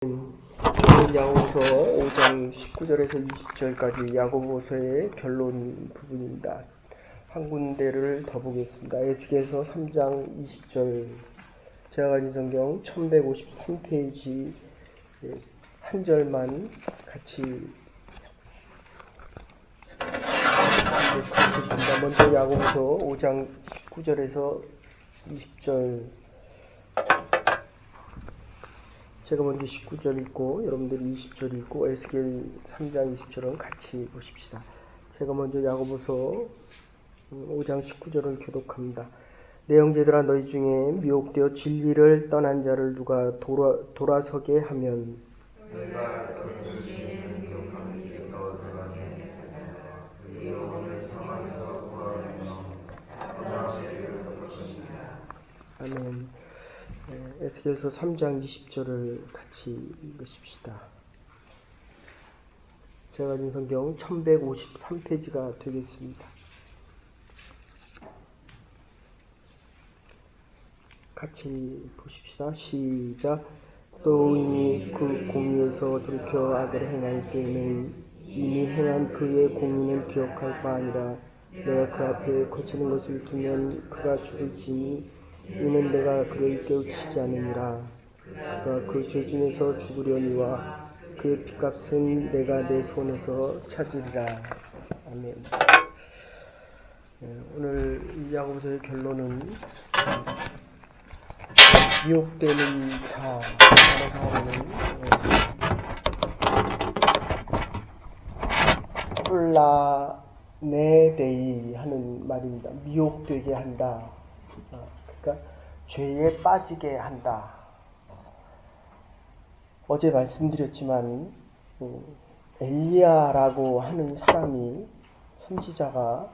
오늘 야고보서 5장 19절에서 20절까지 야고보서의 결론 부분입니다. 한 군데를 더 보겠습니다. 에스겔서 3장 20절, 제가 가진 성경 1153페이지 한 절만 같이 읽겠습니다. 먼저 야고보서 5장 19절에서 20절, 제가 먼저 19절 읽고 여러분들이 20절 읽고 에스겔 3장 20절은 같이 보십시다. 제가 먼저 야고보서 5장 19절을 교독합니다. 내 형제들아, 너희 중에 미혹되어 진리를 떠난 자를 누가 돌아서게 하면 아멘. 에스겔서 3장 20절을 같이 읽으십시다. 제가 가진 성경 1153페이지가 되겠습니다. 같이 보십시다. 시작. 또 이미 그 공의에서 돌이켜 악을 행할 때에는 이미 행한 그의 공의는 기억할 바 아니라 내가 그 앞에 거치는 것을 두면 그가 죽을지니 이는 내가 그를 깨우치지 않으니라. 그가 그 죄 중에서 죽으려니와 그의 핏값은 내가 내 손에서 찾으리라. 아멘. 오늘 이 야고보서의 결론은 미혹되는 자라는 단어는 폴라네데이 하는 말입니다. 미혹되게 한다. 그러니까 죄에 빠지게 한다. 어제 말씀드렸지만 엘리야라고 하는 사람이, 선지자가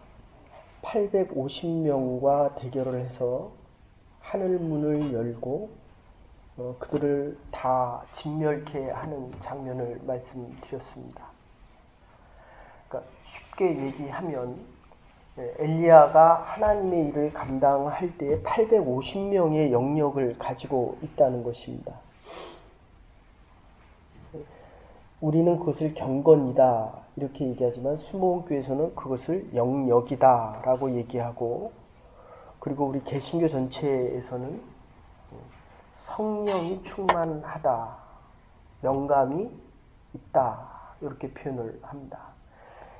850명과 대결을 해서 하늘 문을 열고 그들을 다 진멸케 하는 장면을 말씀드렸습니다. 그러니까 쉽게 얘기하면 엘리야가 하나님의 일을 감당할 때에 850명의 영역을 가지고 있다는 것입니다. 우리는 그것을 경건이다 이렇게 얘기하지만 수목원교에서는 그것을 영역이다 라고 얘기하고, 그리고 우리 개신교 전체에서는 성령이 충만하다, 영감이 있다 이렇게 표현을 합니다.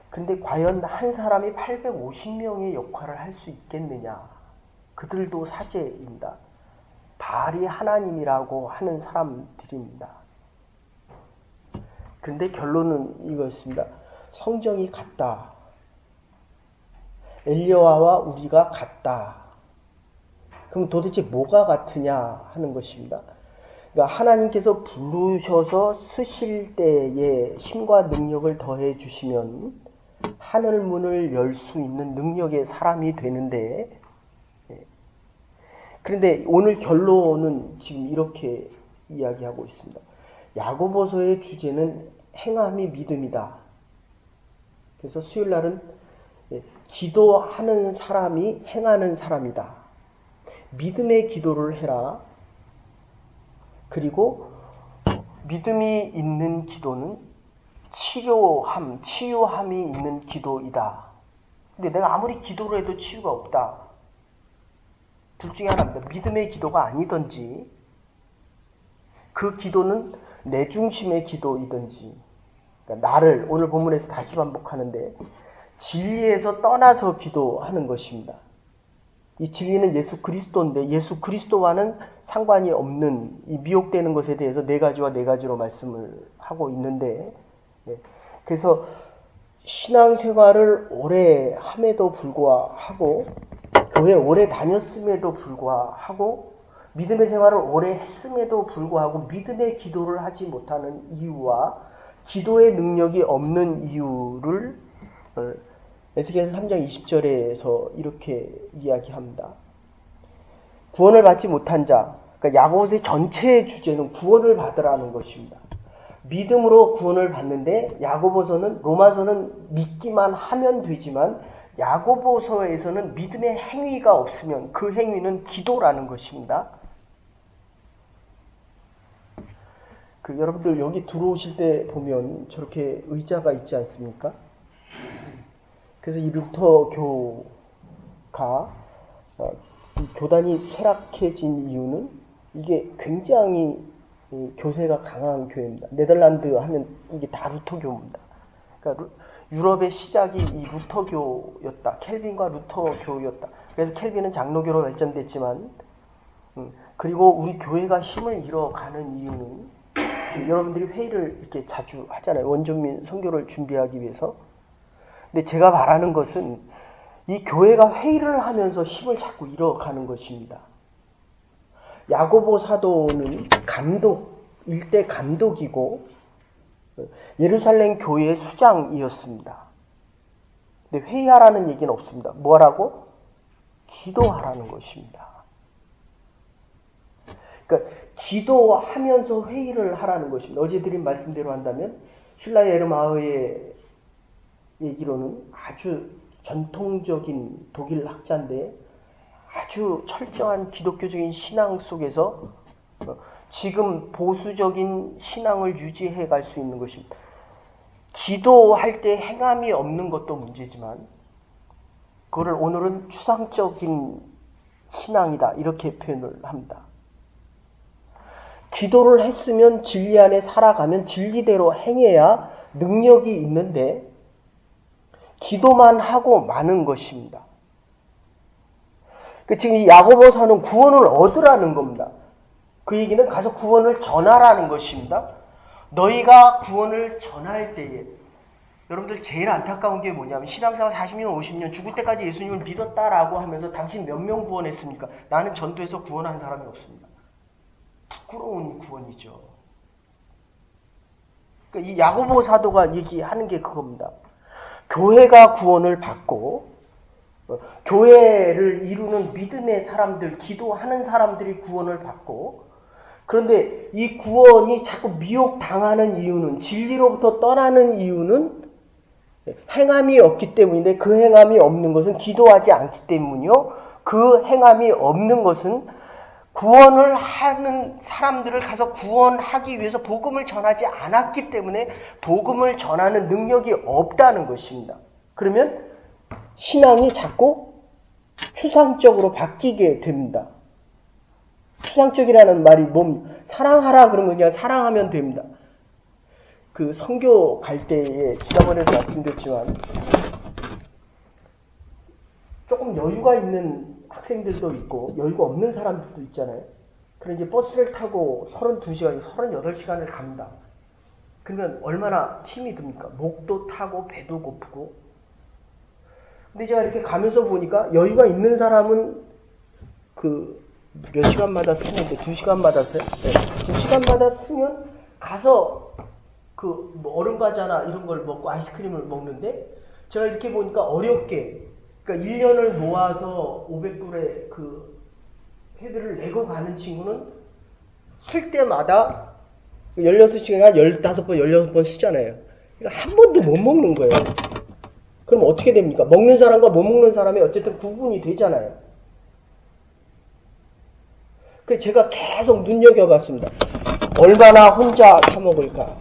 근데 과연 한 사람이 850명의 역할을 할 수 있겠느냐? 그들도 사제입니다. 바알이 하나님이라고 하는 사람들입니다. 근데 결론은 이것입니다. 성정이 같다. 엘리야와 우리가 같다. 그럼 도대체 뭐가 같으냐 하는 것입니다. 그러니까 하나님께서 부르셔서 쓰실 때에 힘과 능력을 더해 주시면 하늘 문을 열 수 있는 능력의 사람이 되는데, 그런데 오늘 결론은 지금 이렇게 이야기하고 있습니다. 야고보서의 주제는 행함이 믿음이다. 그래서 수요일날은 기도하는 사람이 행하는 사람이다. 믿음의 기도를 해라. 그리고 믿음이 있는 기도는 치유함이 있는 기도이다. 근데 내가 아무리 기도를 해도 치유가 없다. 둘 중에 하나입니다. 믿음의 기도가 아니든지, 그 기도는 내 중심의 기도이든지, 그러니까 나를, 오늘 본문에서 다시 반복하는데, 진리에서 떠나서 기도하는 것입니다. 이 진리는 예수 그리스도인데 예수 그리스도와는 상관이 없는 이 미혹되는 것에 대해서 네 가지와 네 가지로 말씀을 하고 있는데, 그래서 신앙생활을 오래 함에도 불구하고, 교회 오래 다녔음에도 불구하고, 믿음의 생활을 오래 했음에도 불구하고 믿음의 기도를 하지 못하는 이유와 기도의 능력이 없는 이유를 에스겔서 3장 20절에서 이렇게 이야기합니다. 구원을 받지 못한 자, 그러니까 야고보서의 전체의 주제는 구원을 받으라는 것입니다. 믿음으로 구원을 받는데, 야고보서는, 로마서는 믿기만 하면 되지만 야고보서에서는 믿음의 행위가 없으면 그 행위는 기도라는 것입니다. 여러분들 여기 들어오실 때 보면 저렇게 의자가 있지 않습니까? 그래서 이 루터교가 이 교단이 쇠락해진 이유는 이게 굉장히 교세가 강한 교회입니다. 네덜란드 하면 이게 다 루터교입니다. 그러니까 유럽의 시작이 이 루터교였다. 켈빈과 루터교였다. 그래서 켈빈은 장로교로 발전됐지만 그리고 우리 교회가 힘을 잃어가는 이유는 여러분들이 회의를 이렇게 자주 하잖아요. 원전민 선교를 준비하기 위해서. 근데 제가 말하는 것은 이 교회가 회의를 하면서 힘을 자꾸 잃어가는 것입니다. 야고보 사도는 일대 감독이고 예루살렘 교회의 수장이었습니다. 근데 회의하라는 얘기는 없습니다. 뭐하라고? 기도하라는 것입니다. 그러니까 기도하면서 회의를 하라는 것입니다. 어제 드린 말씀대로 한다면 슐라이 에르마흐의 얘기로는 아주 전통적인 독일 학자인데 아주 철저한 기독교적인 신앙 속에서 지금 보수적인 신앙을 유지해 갈 수 있는 것입니다. 기도할 때 행함이 없는 것도 문제지만 그거를 오늘은 추상적인 신앙이다 이렇게 표현을 합니다. 기도를 했으면 진리 안에 살아가면 진리대로 행해야 능력이 있는데 기도만 하고 마는 것입니다. 지금 이 야고보서는 구원을 얻으라는 겁니다. 그 얘기는 가서 구원을 전하라는 것입니다. 너희가 구원을 전할 때에 여러분들 제일 안타까운 게 뭐냐면 신앙생활 40년 50년 죽을 때까지 예수님을 믿었다라고 하면서 당신 몇 명 구원했습니까? 나는 전도해서 구원한 사람이 없습니다. 부끄러운 구원이죠. 그러니까 이 야고보 사도가 얘기하는 게 그겁니다. 교회가 구원을 받고 교회를 이루는 믿음의 사람들, 기도하는 사람들이 구원을 받고 그런데 이 구원이 자꾸 미혹당하는 이유는 진리로부터 떠나는 이유는 행함이 없기 때문인데 그 행함이 없는 것은 기도하지 않기 때문이요. 그 행함이 없는 것은 구원을 하는 사람들을 가서 구원하기 위해서 복음을 전하지 않았기 때문에 복음을 전하는 능력이 없다는 것입니다. 그러면 신앙이 자꾸 추상적으로 바뀌게 됩니다. 추상적이라는 말이 사랑하라 그런 거 그냥 사랑하면 됩니다. 그 선교 갈 때에 지난번에도 말씀드렸지만 조금 여유가 있는 학생들도 있고 여유가 없는 사람들도 있잖아요. 그럼 이제 버스를 타고 32시간, 38시간을 갑니다. 그러면 얼마나 힘이 듭니까? 목도 타고 배도 고프고. 근데 제가 이렇게 가면서 보니까 여유가 있는 사람은 몇 시간마다 쓰는데 2시간마다 써요? 네. 2시간마다 쓰면 가서 얼음 과자나 이런 걸 먹고 아이스크림을 먹는데 제가 이렇게 보니까 어렵게 그러니까 1년을 모아서 500불의 회비를 내고 가는 친구는 쓸 때마다 16시간 15번, 16번 쓰잖아요. 그러니까 한 번도 못 먹는 거예요. 그럼 어떻게 됩니까? 먹는 사람과 못 먹는 사람이 어쨌든 구분이 되잖아요. 그래서 제가 계속 눈여겨봤습니다. 얼마나 혼자 처먹을까?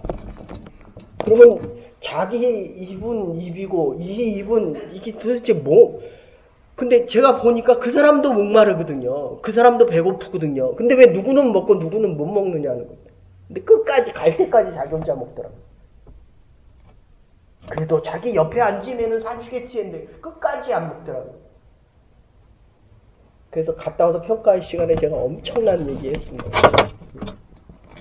그러면 자기 입은 입이고 이 입은 이게 도대체 근데 제가 보니까 그 사람도 목마르거든요. 그 사람도 배고프거든요. 근데 왜 누구는 먹고 누구는 못 먹느냐는 겁니다. 근데 끝까지 갈 때까지 자기 혼자 먹더라고요. 그래도 자기 옆에 앉으면은 사주겠지 했는데 끝까지 안 먹더라고요. 그래서 갔다 와서 평가할 시간에 제가 엄청난 얘기 했습니다.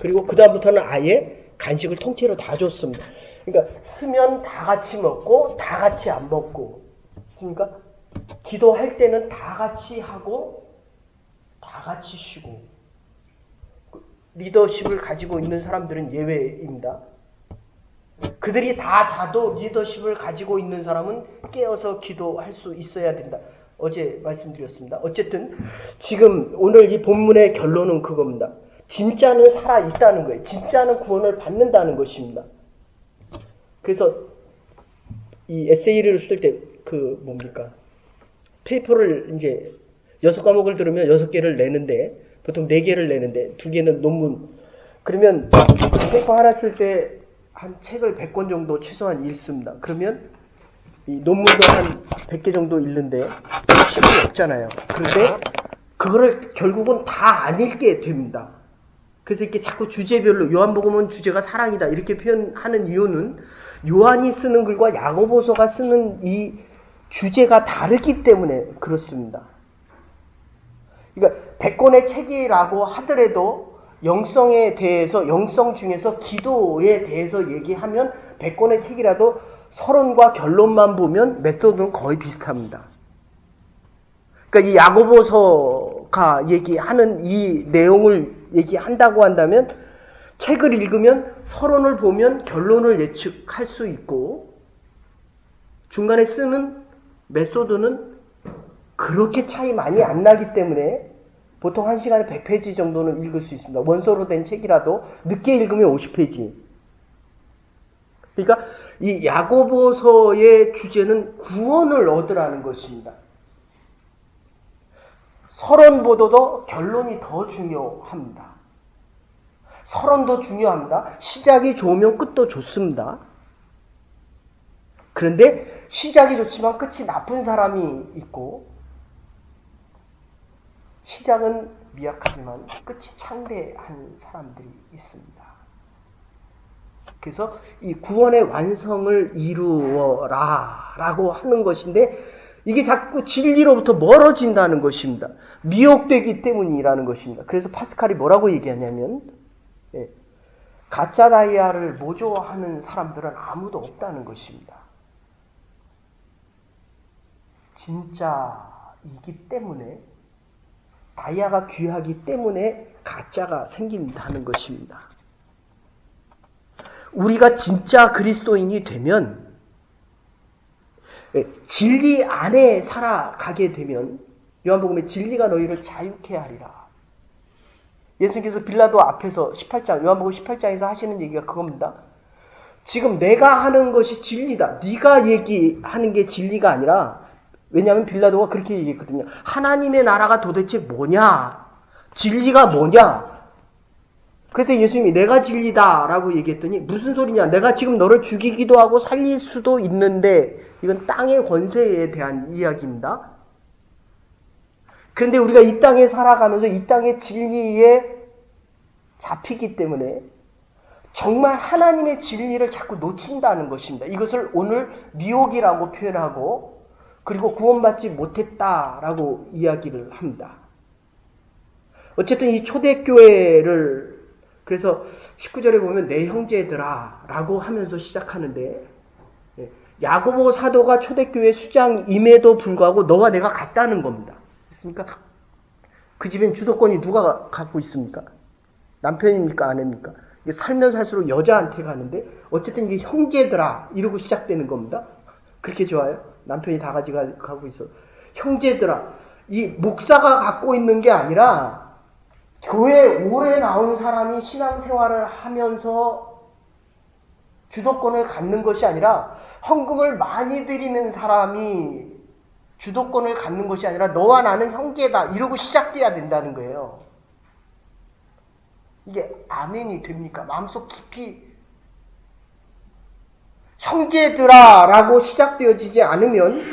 그리고 그 다음부터는 아예 간식을 통째로 다 줬습니다. 그러니까 쓰면 다 같이 먹고 다 같이 안 먹고 그러니까 기도할 때는 다 같이 하고 다 같이 쉬고 리더십을 가지고 있는 사람들은 예외입니다. 그들이 다 자도 리더십을 가지고 있는 사람은 깨어서 기도할 수 있어야 된다. 어제 말씀드렸습니다. 어쨌든 지금 오늘 이 본문의 결론은 그겁니다. 진짜는 살아있다는 거예요. 진짜는 구원을 받는다는 것입니다. 그래서 이 에세이를 쓸 때 페이퍼를 이제 6과목을 들으면 6개를 내는데 보통 4개를 내는데 2개는 논문 그러면 페이퍼 하나 쓸 때 한 책을 100권 정도 최소한 읽습니다. 그러면 이 논문도 한 100개 정도 읽는데 시간이 없잖아요. 그런데 그거를 결국은 다 안 읽게 됩니다. 그래서 이렇게 자꾸 주제별로 요한복음은 주제가 사랑이다 이렇게 표현하는 이유는 요한이 쓰는 글과 야고보서가 쓰는 이 주제가 다르기 때문에 그렇습니다. 그러니까 100권의 책이라고 하더라도 영성에 대해서, 영성 중에서 기도에 대해서 얘기하면 100권의 책이라도 서론과 결론만 보면 메소드는 거의 비슷합니다. 그러니까 이 야고보서가 얘기하는 이 내용을 얘기한다고 한다면 책을 읽으면 서론을 보면 결론을 예측할 수 있고 중간에 쓰는 메소드는 그렇게 차이 많이 안 나기 때문에 보통 1시간에 100페이지 정도는 읽을 수 있습니다. 원서로 된 책이라도 늦게 읽으면 50페이지. 그러니까 이 야고보서의 주제는 구원을 얻으라는 것입니다. 서론보다도 결론이 더 중요합니다. 서론도 중요합니다. 시작이 좋으면 끝도 좋습니다. 그런데 시작이 좋지만 끝이 나쁜 사람이 있고 시작은 미약하지만 끝이 창대한 사람들이 있습니다. 그래서 이 구원의 완성을 이루어라 라고 하는 것인데 이게 자꾸 진리로부터 멀어진다는 것입니다. 미혹되기 때문이라는 것입니다. 그래서 파스칼이 뭐라고 얘기하냐면 가짜 다이아를 모조하는 사람들은 아무도 없다는 것입니다. 진짜이기 때문에 다이아가 귀하기 때문에 가짜가 생긴다는 것입니다. 우리가 진짜 그리스도인이 되면 진리 안에 살아가게 되면 요한복음에 진리가 너희를 자유케 하리라. 예수님께서 빌라도 앞에서 18장, 요한복음 18장에서 하시는 얘기가 그겁니다. 지금 내가 하는 것이 진리다. 네가 얘기하는 게 진리가 아니라 왜냐하면 빌라도가 그렇게 얘기했거든요. 하나님의 나라가 도대체 뭐냐? 진리가 뭐냐? 그랬더니 예수님이 내가 진리다라고 얘기했더니 무슨 소리냐? 내가 지금 너를 죽이기도 하고 살릴 수도 있는데 이건 땅의 권세에 대한 이야기입니다. 그런데 우리가 이 땅에 살아가면서 이 땅의 진리에 잡히기 때문에 정말 하나님의 진리를 자꾸 놓친다는 것입니다. 이것을 오늘 미혹이라고 표현하고 그리고 구원받지 못했다라고 이야기를 합니다. 어쨌든 이 초대교회를 그래서 19절에 보면 내 형제들아 라고 하면서 시작하는데 야고보 사도가 초대교회 수장임에도 불구하고 너와 내가 같다는 겁니다. 있습니까? 그 집엔 주도권이 누가 갖고 있습니까? 남편입니까? 아내입니까? 살면 살수록 여자한테 가는데 어쨌든 이게 형제들아 이러고 시작되는 겁니다. 그렇게 좋아요? 남편이 다 가지고 있어. 형제들아. 이 목사가 갖고 있는 게 아니라 교회에 오래 나온 사람이 신앙생활을 하면서 주도권을 갖는 것이 아니라 헌금을 많이 드리는 사람이 주도권을 갖는 것이 아니라 너와 나는 형제다 이러고 시작돼야 된다는 거예요. 이게 아멘이 됩니까? 마음속 깊이 형제들아 라고 시작되어지지 않으면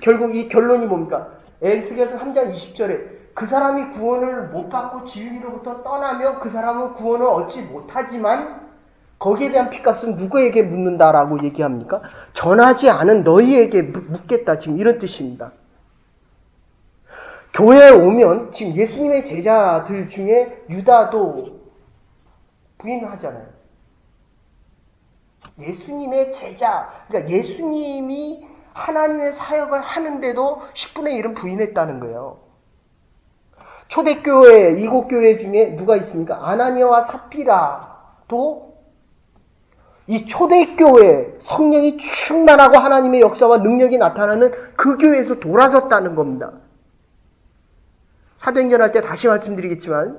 결국 이 결론이 뭡니까? 에스겔서 3장 20절에 그 사람이 구원을 못 받고 진리로부터 떠나면 그 사람은 구원을 얻지 못하지만 거기에 대한 핏값은 누구에게 묻는다라고 얘기합니까? 전하지 않은 너희에게 묻겠다. 지금 이런 뜻입니다. 교회에 오면 지금 예수님의 제자들 중에 유다도 부인하잖아요. 예수님의 제자, 그러니까 예수님이 하나님의 사역을 하는데도 10분의 1은 부인했다는 거예요. 초대교회, 7교회 중에 누가 있습니까? 아나니아와 삽비라도 이 초대교회 성령이 충만하고 하나님의 역사와 능력이 나타나는 그 교회에서 돌아섰다는 겁니다. 사도행전 할 때 다시 말씀드리겠지만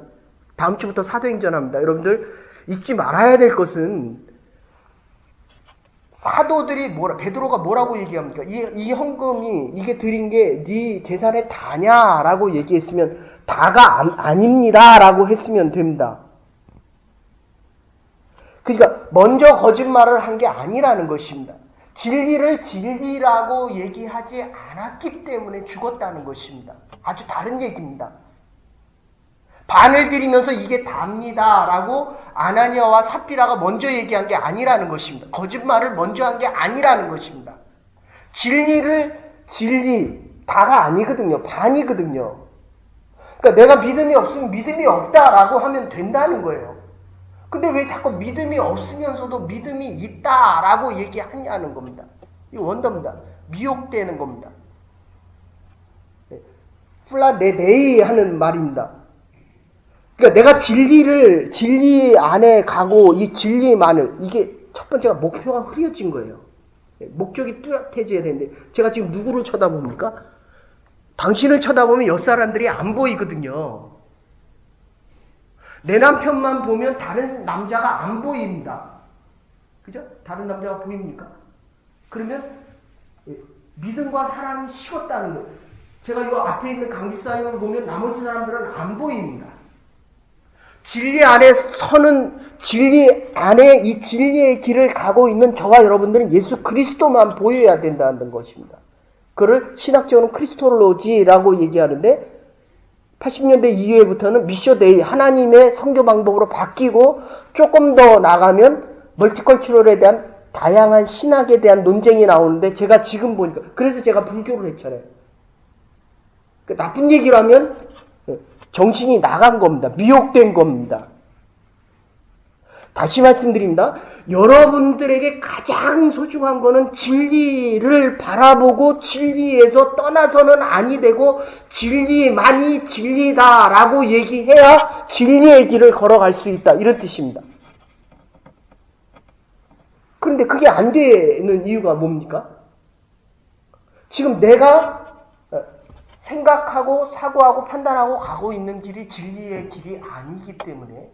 다음 주부터 사도행전 합니다. 여러분들 잊지 말아야 될 것은 사도들이 베드로가 뭐라고 얘기합니까? 이 헌금이 이게 드린 게 네 재산에 다냐라고 얘기했으면 다가 아닙니다라고 했으면 됩니다. 그러니까 먼저 거짓말을 한 게 아니라는 것입니다. 진리를 진리라고 얘기하지 않았기 때문에 죽었다는 것입니다. 아주 다른 얘기입니다. 반을 들이면서 이게 답니다 라고 아나니아와 삽비라가 먼저 얘기한 게 아니라는 것입니다. 거짓말을 먼저 한 게 아니라는 것입니다. 다가 아니거든요. 반이거든요. 그러니까 내가 믿음이 없으면 믿음이 없다라고 하면 된다는 거예요. 근데 왜 자꾸 믿음이 없으면서도 믿음이 있다라고 얘기하냐는 겁니다. 이거 원더입니다. 미혹되는 겁니다. 플라네데이 하는 말입니다. 그러니까 내가 진리 안에 가고 이 진리만을, 이게 첫 번째가 목표가 흐려진 거예요. 목적이 뚜렷해져야 되는데, 제가 지금 누구를 쳐다봅니까? 당신을 쳐다보면 옆 사람들이 안 보이거든요. 내 남편만 보면 다른 남자가 안 보입니다. 그죠? 다른 남자가 보입니까? 그러면 믿음과 사랑이 식었다는 거예요. 제가 이 앞에 있는 강집사님을 보면 나머지 사람들은 안 보입니다. 진리 안에 서는, 진리 안에 이 진리의 길을 가고 있는 저와 여러분들은 예수 그리스도만 보여야 된다는 것입니다. 그를 신학적으로는 크리스톨로지라고 얘기하는데, 80년대 이후에부터는 미셔데이, 하나님의 선교 방법으로 바뀌고, 조금 더 나가면 멀티컬처럴에 대한 다양한 신학에 대한 논쟁이 나오는데, 제가 지금 보니까, 그래서 제가 불교를 했잖아요. 나쁜 얘기를 하면 정신이 나간 겁니다. 미혹된 겁니다. 다시 말씀드립니다. 여러분들에게 가장 소중한 거는 진리를 바라보고 진리에서 떠나서는 아니 되고 진리만이 진리다라고 얘기해야 진리의 길을 걸어갈 수 있다. 이런 뜻입니다. 그런데 그게 안 되는 이유가 뭡니까? 지금 내가 생각하고 사고하고 판단하고 가고 있는 길이 진리의 길이 아니기 때문에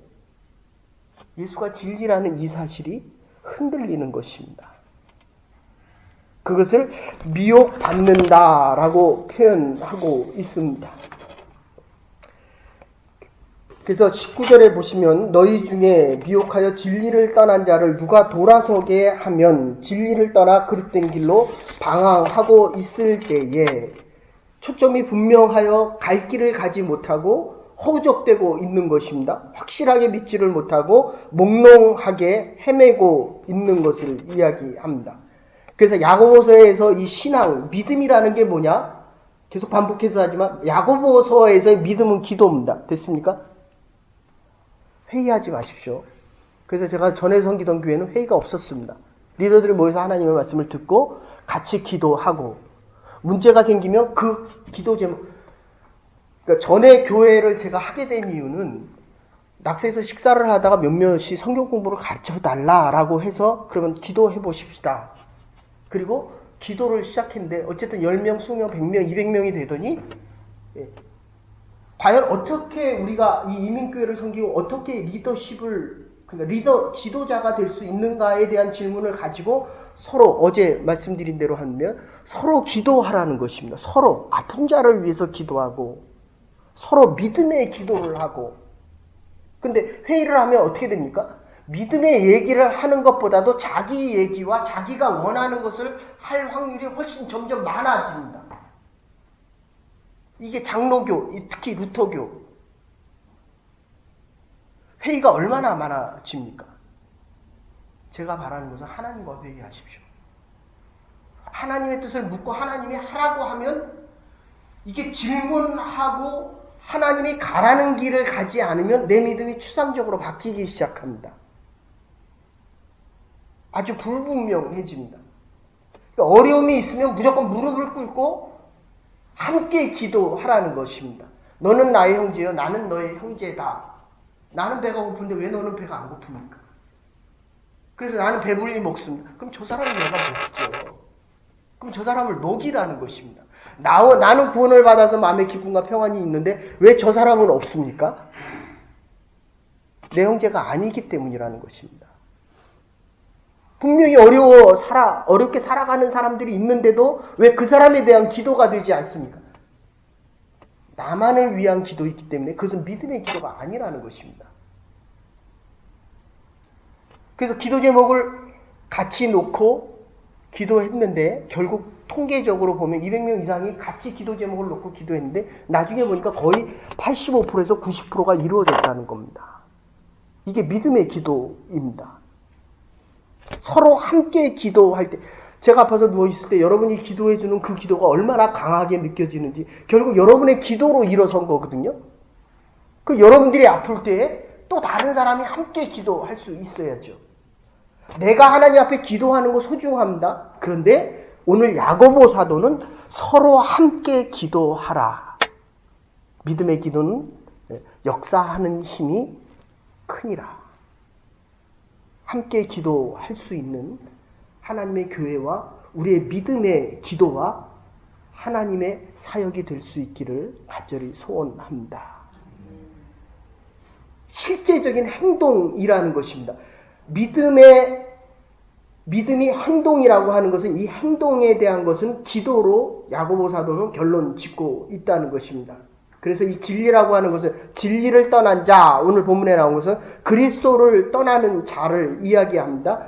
예수가 진리라는 이 사실이 흔들리는 것입니다. 그것을 미혹받는다라고 표현하고 있습니다. 그래서 19절에 보시면 너희 중에 미혹하여 진리를 떠난 자를 누가 돌아서게 하면 진리를 떠나 그릇된 길로 방황하고 있을 때에 초점이 분명하여 갈 길을 가지 못하고 허우적대고 있는 것입니다. 확실하게 믿지를 못하고 몽롱하게 헤매고 있는 것을 이야기합니다. 그래서 야고보서에서 이 신앙, 믿음이라는 게 뭐냐? 계속 반복해서 하지만 야고보서에서의 믿음은 기도입니다. 됐습니까? 회의하지 마십시오. 그래서 제가 전에 섬기던 교회는 회의가 없었습니다. 리더들이 모여서 하나님의 말씀을 듣고 같이 기도하고 문제가 생기면 그 기도 제목, 그러니까 전에 교회를 제가 하게 된 이유는 낙서에서 식사를 하다가 몇몇이 성경 공부를 가르쳐 달라라고 해서 그러면 기도해 보십시다. 그리고 기도를 시작했는데 어쨌든 10명, 20명, 100명, 200명이 되더니 과연 어떻게 우리가 이 이민교회를 섬기고 어떻게 리더십을, 그러니까 리더, 지도자가 될 수 있는가에 대한 질문을 가지고 서로 어제 말씀드린 대로 하면 서로 기도하라는 것입니다. 서로 아픈 자를 위해서 기도하고 서로 믿음의 기도를 하고. 근데 회의를 하면 어떻게 됩니까? 믿음의 얘기를 하는 것보다도 자기 얘기와 자기가 원하는 것을 할 확률이 훨씬 점점 많아집니다. 이게 장로교, 특히 루터교. 회의가 얼마나 많아집니까? 제가 바라는 것은 하나님과 회의하십시오. 하나님의 뜻을 묻고 하나님이 하라고 하면 이게 질문하고 하나님이 가라는 길을 가지 않으면 내 믿음이 추상적으로 바뀌기 시작합니다. 아주 불분명해집니다. 그러니까 어려움이 있으면 무조건 무릎을 꿇고 함께 기도하라는 것입니다. 너는 나의 형제요, 나는 너의 형제다. 나는 배가 고픈데 왜 너는 배가 안 고픕니까? 그래서 나는 배불리 먹습니다. 그럼 저 사람은 내가 먹죠. 그럼 저 사람을 먹이라는 것입니다. 나는 구원을 받아서 마음의 기쁨과 평안이 있는데 왜 저 사람은 없습니까? 내 형제가 아니기 때문이라는 것입니다. 분명히 어렵게 살아가는 사람들이 있는데도 왜 그 사람에 대한 기도가 되지 않습니까? 나만을 위한 기도이기 때문에 그것은 믿음의 기도가 아니라는 것입니다. 그래서 기도 제목을 같이 놓고 기도했는데 결국 통계적으로 보면 200명 이상이 같이 기도 제목을 놓고 기도했는데 나중에 보니까 거의 85%에서 90%가 이루어졌다는 겁니다. 이게 믿음의 기도입니다. 서로 함께 기도할 때, 제가 아파서 누워있을 때 여러분이 기도해주는 그 기도가 얼마나 강하게 느껴지는지 결국 여러분의 기도로 일어선 거거든요. 그 여러분들이 아플 때에 또 다른 사람이 함께 기도할 수 있어야죠. 내가 하나님 앞에 기도하는 거 소중합니다. 그런데 오늘 야고보 사도는 서로 함께 기도하라. 믿음의 기도는 역사하는 힘이 크니라. 함께 기도할 수 있는 하나님의 교회와 우리의 믿음의 기도와 하나님의 사역이 될 수 있기를 간절히 소원합니다. 실제적인 행동이라는 것입니다. 믿음이 행동이라고 하는 것은 이 행동에 대한 것은 기도로 야고보 사도는 결론 짓고 있다는 것입니다. 그래서 이 진리라고 하는 것은 진리를 떠난 자, 오늘 본문에 나온 것은 그리스도를 떠나는 자를 이야기합니다.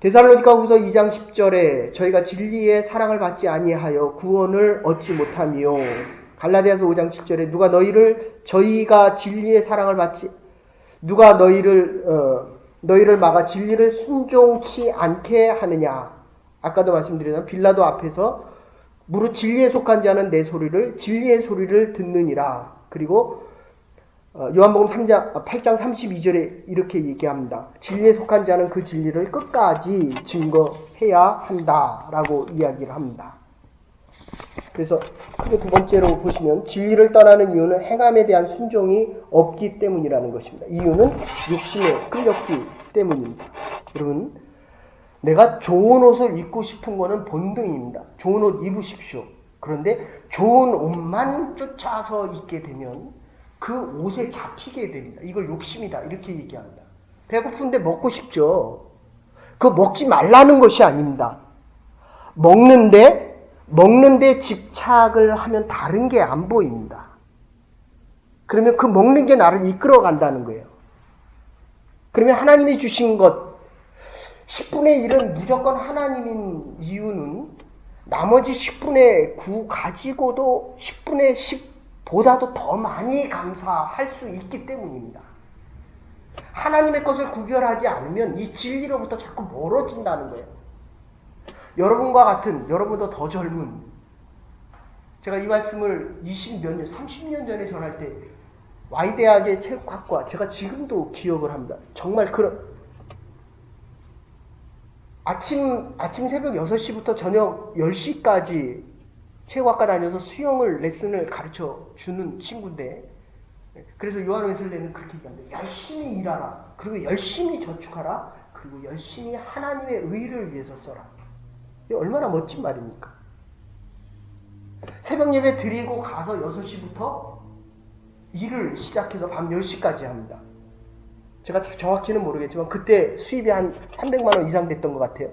데살로니가 후서 2장 10절에 저희가 진리의 사랑을 받지 아니하여 구원을 얻지 못하며, 갈라디아서 5장 7절에 저희가 진리의 사랑을 받지, 누가 너희를 막아 진리를 순종치 않게 하느냐. 아까도 말씀드렸지만 빌라도 앞에서 무릇 진리에 속한 자는 내 소리를, 진리의 소리를 듣느니라. 그리고 요한복음 8장 32절에 이렇게 얘기합니다. 진리에 속한 자는 그 진리를 끝까지 증거해야 한다라고 이야기를 합니다. 그래서 크게 두 번째로 보시면 진리를 떠나는 이유는 행함에 대한 순종이 없기 때문이라는 것입니다. 이유는 욕심에 끌렸기 때문입니다. 여러분, 내가 좋은 옷을 입고 싶은 거는 본능입니다. 좋은 옷 입으십시오. 그런데 좋은 옷만 쫓아서 입게 되면 그 옷에 잡히게 됩니다. 이걸 욕심이다 이렇게 얘기합니다. 배고픈데 먹고 싶죠. 그거 먹지 말라는 것이 아닙니다. 먹는데 집착을 하면 다른 게 안 보입니다. 그러면 그 먹는 게 나를 이끌어 간다는 거예요. 그러면 하나님이 주신 것 10분의 1은 무조건 하나님인 이유는 나머지 10분의 9 가지고도 10분의 10보다도 더 많이 감사할 수 있기 때문입니다. 하나님의 것을 구별하지 않으면 이 진리로부터 자꾸 멀어진다는 거예요. 여러분과 같은, 여러분도 더 젊은, 제가 이 말씀을 20몇 년, 30년 전에 전할 때 Y대학의 체육학과, 제가 지금도 기억을 합니다. 정말 아침 새벽 6시부터 저녁 10시까지 체육학과 다녀서 수영을 레슨을 가르쳐 주는 친구인데, 그래서 요한 웨슬레는 그렇게 얘기합니다. 열심히 일하라. 그리고 열심히 저축하라. 그리고 열심히 하나님의 의를 위해서 써라. 이게 얼마나 멋진 말입니까? 새벽 예배 드리고 가서 6시부터 일을 시작해서 밤 10시까지 합니다. 제가 정확히는 모르겠지만 그때 수입이 한 300만 원 이상 됐던 것 같아요.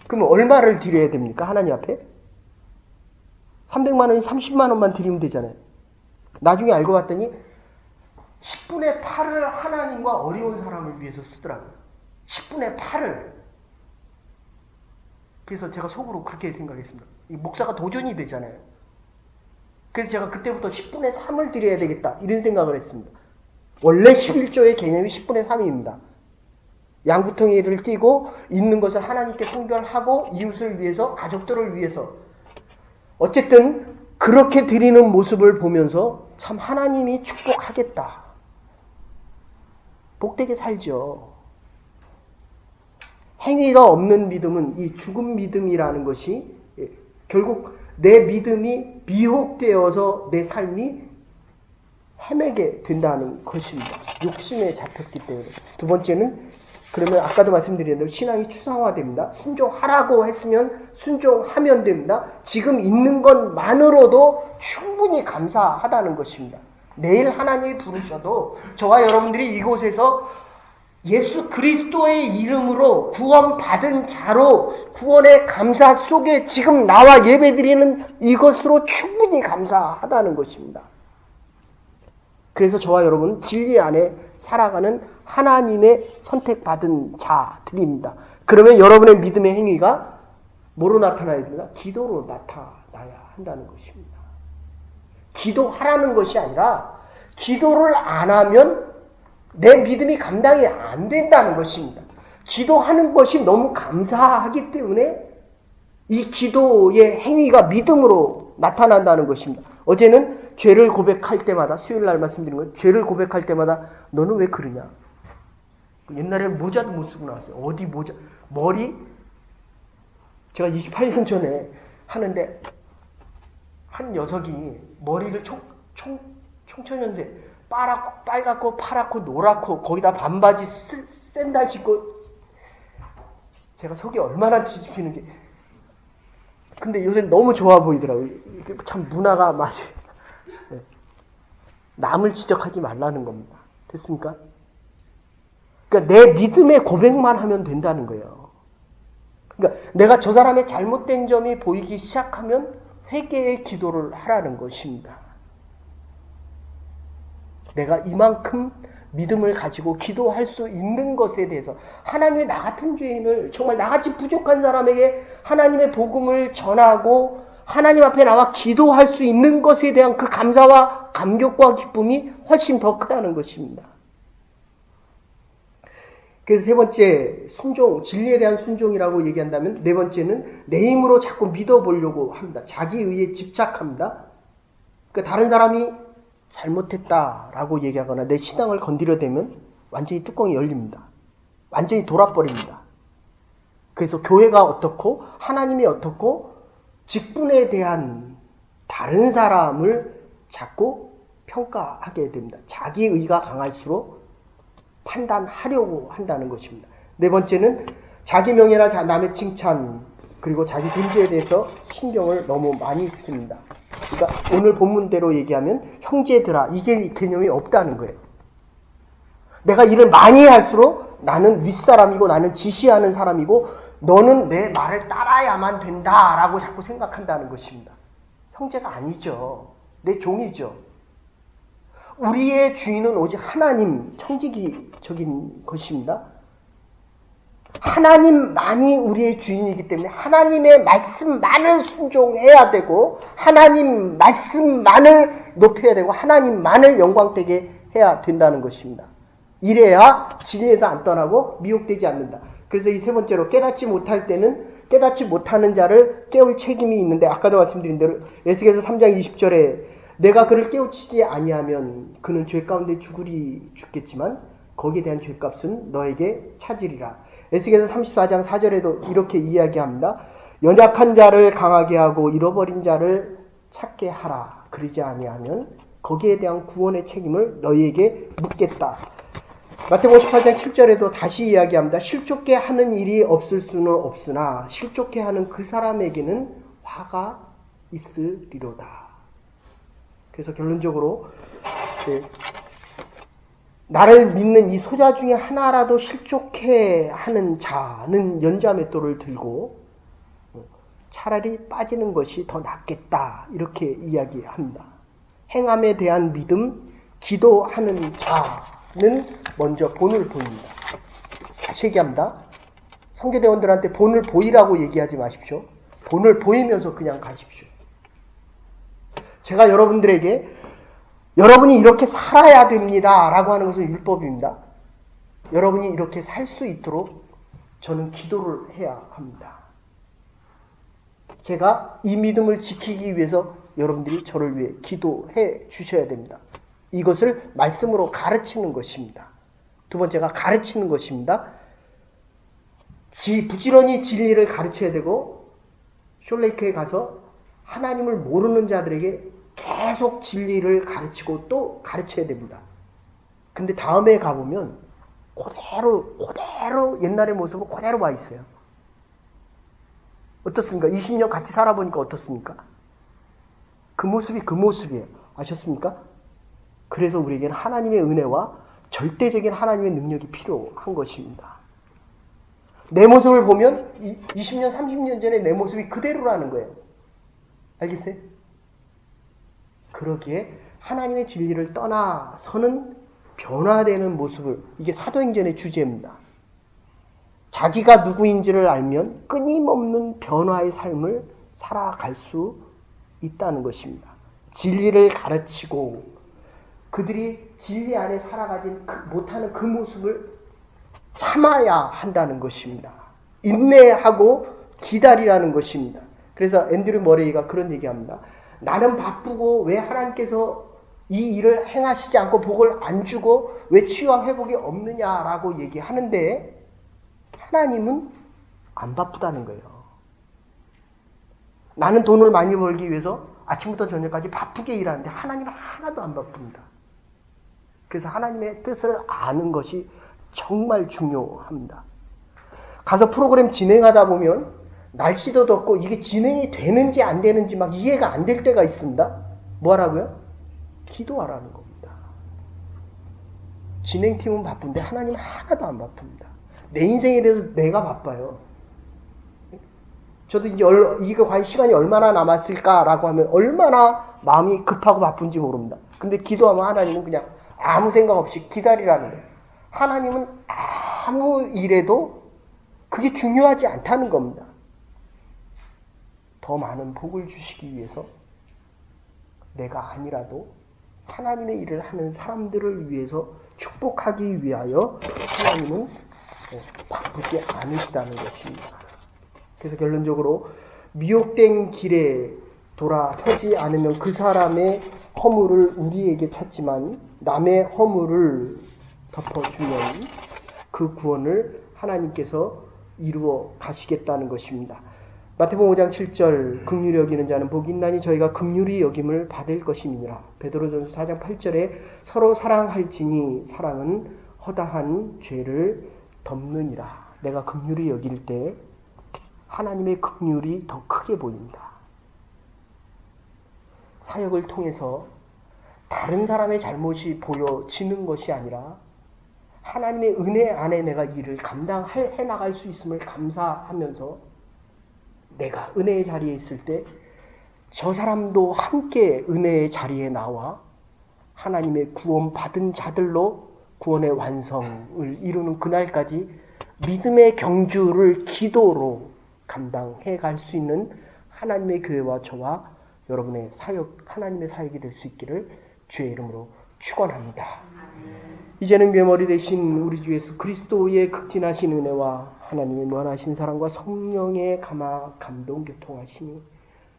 그러면 얼마를 드려야 됩니까? 하나님 앞에? 300만 원이 30만 원만 드리면 되잖아요. 나중에 알고 봤더니 10분의 8을 하나님과 어려운 사람을 위해서 쓰더라고요. 10분의 8을. 그래서 제가 속으로 그렇게 생각했습니다. 목사가 도전이 되잖아요. 그래서 제가 그때부터 10분의 3을 드려야 되겠다 이런 생각을 했습니다. 원래 11조의 개념이 10분의 3입니다. 양구통이를 띄고 있는 것을 하나님께 성별하고 이웃을 위해서, 가족들을 위해서. 어쨌든 그렇게 드리는 모습을 보면서 참 하나님이 축복하겠다. 복되게 살죠. 행위가 없는 믿음은 이 죽은 믿음이라는 것이 결국 내 믿음이 미혹되어서 내 삶이 헤매게 된다는 것입니다. 욕심에 잡혔기 때문에. 두 번째는, 그러면 아까도 말씀드린 대로 신앙이 추상화됩니다. 순종하라고 했으면 순종하면 됩니다. 지금 있는 것만으로도 충분히 감사하다는 것입니다. 내일 하나님이 부르셔도 저와 여러분들이 이곳에서 예수 그리스도의 이름으로 구원받은 자로 구원의 감사 속에 지금 나와 예배드리는 이것으로 충분히 감사하다는 것입니다. 그래서 저와 여러분 진리 안에 살아가는 하나님의 선택받은 자들입니다. 그러면 여러분의 믿음의 행위가 뭐로 나타나야 됩니까? 기도로 나타나야 한다는 것입니다. 기도하라는 것이 아니라 기도를 안 하면 내 믿음이 감당이 안 된다는 것입니다. 기도하는 것이 너무 감사하기 때문에 이 기도의 행위가 믿음으로 나타난다는 것입니다. 어제는 죄를 고백할 때마다, 수요일 날 말씀드린 거예요. 죄를 고백할 때마다 너는 왜 그러냐? 옛날에 모자도 못 쓰고 나왔어요. 어디 모자, 머리, 제가 28년 전에 하는데 한 녀석이 머리를 청천연세 빨갛고 파랗고 노랗고 거기다 반바지 샌들 신고, 제가 속이 얼마나 뒤집히는지. 근데 요새 너무 좋아 보이더라고요. 참 문화가 맛이. 남을 지적하지 말라는 겁니다. 됐습니까? 그러니까 내 믿음의 고백만 하면 된다는 거예요. 그러니까 내가 저 사람의 잘못된 점이 보이기 시작하면 회개의 기도를 하라는 것입니다. 내가 이만큼 믿음을 가지고 기도할 수 있는 것에 대해서 하나님의 나 같은 죄인을, 정말 나같이 부족한 사람에게 하나님의 복음을 전하고 하나님 앞에 나와 기도할 수 있는 것에 대한 그 감사와 감격과 기쁨이 훨씬 더 크다는 것입니다. 그래서 세 번째, 순종, 진리에 대한 순종이라고 얘기한다면, 네 번째는 내 힘으로 자꾸 믿어보려고 합니다. 자기의에 집착합니다. 그러니까 다른 사람이 잘못했다라고 얘기하거나 내 신앙을 건드려대면 완전히 뚜껑이 열립니다. 완전히 돌아버립니다. 그래서 교회가 어떻고 하나님이 어떻고 직분에 대한 다른 사람을 자꾸 평가하게 됩니다. 자기의가 강할수록 판단하려고 한다는 것입니다. 네 번째는 자기 명예나 남의 칭찬, 그리고 자기 존재에 대해서 신경을 너무 많이 씁니다. 그러니까 오늘 본문대로 얘기하면 형제들아, 이게 개념이 없다는 거예요. 내가 일을 많이 할수록 나는 윗사람이고 나는 지시하는 사람이고 너는 내 말을 따라야만 된다라고 자꾸 생각한다는 것입니다. 형제가 아니죠. 내 종이죠. 우리의 주인은 오직 하나님, 청지기적인 것입니다. 하나님만이 우리의 주인이기 때문에 하나님의 말씀만을 순종해야 되고 하나님 말씀만을 높여야 되고 하나님만을 영광되게 해야 된다는 것입니다. 이래야 진리에서 안 떠나고 미혹되지 않는다. 그래서 이 세 번째로 깨닫지 못할 때는 깨닫지 못하는 자를 깨울 책임이 있는데, 아까도 말씀드린 대로 에스겔서 3장 20절에 내가 그를 깨우치지 아니하면 그는 죄 가운데 죽겠지만 거기에 대한 죄값은 너에게 차지리라. 에스겔서 34장 4절에도 이렇게 이야기합니다. 연약한 자를 강하게 하고 잃어버린 자를 찾게 하라. 그러지 아니하면 거기에 대한 구원의 책임을 너희에게 묻겠다. 마태복음 58장 7절에도 다시 이야기합니다. 실족게 하는 일이 없을 수는 없으나 실족게 하는 그 사람에게는 화가 있으리로다. 그래서 결론적으로 나를 믿는 이 소자 중에 하나라도 실족해 하는 자는 연자맷돌을 들고 차라리 빠지는 것이 더 낫겠다, 이렇게 이야기합니다. 행함에 대한 믿음, 기도하는 자는 먼저 본을 보입니다. 다시 얘기합니다. 선교대원들한테 본을 보이라고 얘기하지 마십시오. 본을 보이면서 그냥 가십시오. 제가 여러분들에게 여러분이 이렇게 살아야 됩니다 라고 하는 것은 율법입니다. 여러분이 이렇게 살 수 있도록 저는 기도를 해야 합니다. 제가 이 믿음을 지키기 위해서 여러분들이 저를 위해 기도해 주셔야 됩니다. 이것을 말씀으로 가르치는 것입니다. 두 번째가 가르치는 것입니다. 부지런히 진리를 가르쳐야 되고, 숄레이크에 가서 하나님을 모르는 자들에게 계속 진리를 가르치고 또 가르쳐야 됩니다. 근데 다음에 가보면 그대로 옛날의 모습은 그대로 와 있어요. 어떻습니까? 20년 같이 살아보니까 어떻습니까? 그 모습이 그 모습이에요. 아셨습니까? 그래서 우리에게는 하나님의 은혜와 절대적인 하나님의 능력이 필요한 것입니다. 내 모습을 보면 20년, 30년 전에 내 모습이 그대로라는 거예요. 알겠어요? 그러기에 하나님의 진리를 떠나서는 변화되는 모습을, 이게 사도행전의 주제입니다. 자기가 누구인지를 알면 끊임없는 변화의 삶을 살아갈 수 있다는 것입니다. 진리를 가르치고 그들이 진리 안에 살아가지 못하는 그 모습을 참아야 한다는 것입니다. 인내하고 기다리라는 것입니다. 그래서 앤드류 머레이가 그런 얘기합니다. 나는 바쁘고 왜 하나님께서 이 일을 행하시지 않고 복을 안 주고 왜 치유와 회복이 없느냐라고 얘기하는데 하나님은 안 바쁘다는 거예요. 나는 돈을 많이 벌기 위해서 아침부터 저녁까지 바쁘게 일하는데 하나님은 하나도 안 바쁩니다. 그래서 하나님의 뜻을 아는 것이 정말 중요합니다. 가서 프로그램 진행하다 보면 날씨도 덥고 이게 진행이 되는지 안 되는지 막 이해가 안 될 때가 있습니다. 뭐 하라고요? 기도하라는 겁니다. 진행팀은 바쁜데 하나님은 하나도 안 바쁩니다. 내 인생에 대해서 내가 바빠요. 저도 이제 이거 과연 시간이 얼마나 남았을까라고 하면 얼마나 마음이 급하고 바쁜지 모릅니다. 근데 기도하면 하나님은 그냥 아무 생각 없이 기다리라는 거예요. 하나님은 아무 일에도 그게 중요하지 않다는 겁니다. 더 많은 복을 주시기 위해서 내가 아니라도 하나님의 일을 하는 사람들을 위해서 축복하기 위하여 하나님은 바쁘지 않으시다는 것입니다. 그래서 결론적으로 미혹된 길에 돌아서지 않으면 그 사람의 허물을 우리에게 찾지만 남의 허물을 덮어주면 그 구원을 하나님께서 이루어 가시겠다는 것입니다. 마태복음 5장 7절 긍휼히 여기는 자는 복이 있나니 저희가 긍휼히 여김을 받을 것임이니라. 베드로전서 4장 8절에 서로 사랑할지니 사랑은 허다한 죄를 덮느니라. 내가 긍휼히 여길 때 하나님의 긍휼이 더 크게 보입니다. 사역을 통해서 다른 사람의 잘못이 보여지는 것이 아니라 하나님의 은혜 안에 내가 일을 감당해 나갈 수 있음을 감사하면서 내가 은혜의 자리에 있을 때 저 사람도 함께 은혜의 자리에 나와 하나님의 구원 받은 자들로 구원의 완성을 이루는 그날까지 믿음의 경주를 기도로 감당해 갈 수 있는 하나님의 교회와 저와 여러분의 사역, 하나님의 사역이 될 수 있기를 주의 이름으로 축원합니다. 이제는 괴머리 되신 우리 주 예수 그리스도의 극진하신 은혜와 하나님의 무한하신 사랑과 성령의 감동 교통하시니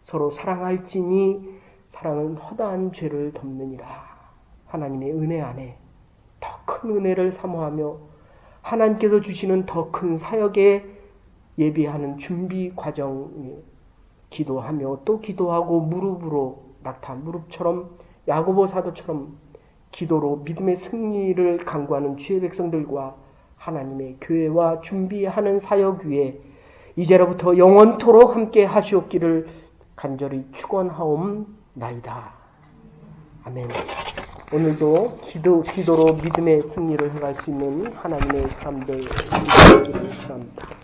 서로 사랑할지니 사랑은 허다한 죄를 덮느니라. 하나님의 은혜 안에 더 큰 은혜를 사모하며 하나님께서 주시는 더 큰 사역에 예비하는 준비 과정에 기도하며 또 기도하고 무릎으로 낙타 무릎처럼 야고보 사도처럼 기도로 믿음의 승리를 강구하는 주의 백성들과 하나님의 교회와 준비하는 사역 위에 이제로부터 영원토록 함께 하시옵기를 간절히 축원하옵나이다. 아멘. 오늘도 기도로 믿음의 승리를 해갈 수 있는 하나님의 사람들 되기를 바랍니다.